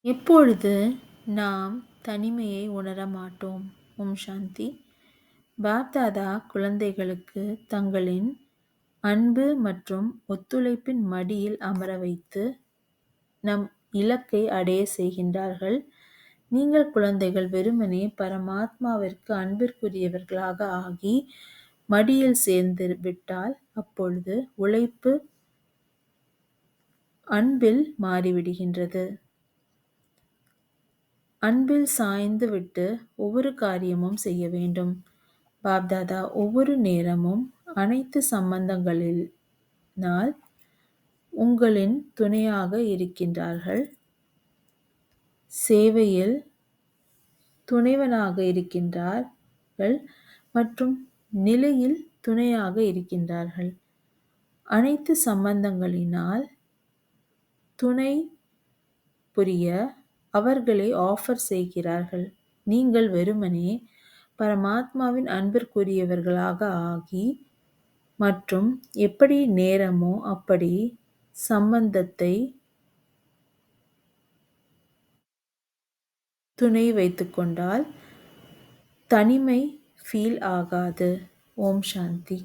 எப்பொழுது நாம் தனிமையை உணர மாட்டோம்? ஓம் சாந்தி. பாப்தாதா குழந்தைகளுக்கு தங்களின் அன்பு மற்றும் ஒத்துழைப்பின் மடியில் அமர வைத்து நம் இலக்கை அடைய செய்கின்றார்கள். நீங்கள் குழந்தைகள் வெறுமனே பரமாத்மாவிற்கு அன்பிற்குரியவர்களாக ஆகி மடியில் சேர்ந்து விட்டால் அப்பொழுது உழைப்பு அன்பில் மாறிவிடுகின்றது. அன்பில் சாய்ந்து விட்டு ஒவ்வொரு காரியமும் செய்ய வேண்டும். பாப்தாதா ஒவ்வொரு நேரமும் அனைத்து சம்பந்தங்களினால் உங்களின் துணையாக இருக்கின்றார்கள். சேவையில் துணைவனாக இருக்கின்றார்கள் மற்றும் நிலையில் துணையாக இருக்கின்றார்கள். அனைத்து சம்பந்தங்களினால் துணை புரிய அவர்களை ஆஃபர் செய்கிறார்கள். நீங்கள் வெறுமனே பரமாத்மாவின் அன்பிற்குரியவர்களாக ஆகி மற்றும் எப்படி நேரமோ அப்படி சம்பந்தத்தை துணை வைத்துக்கொண்டால் தனிமை ஃபீல் ஆகாது. ஓம் சாந்தி.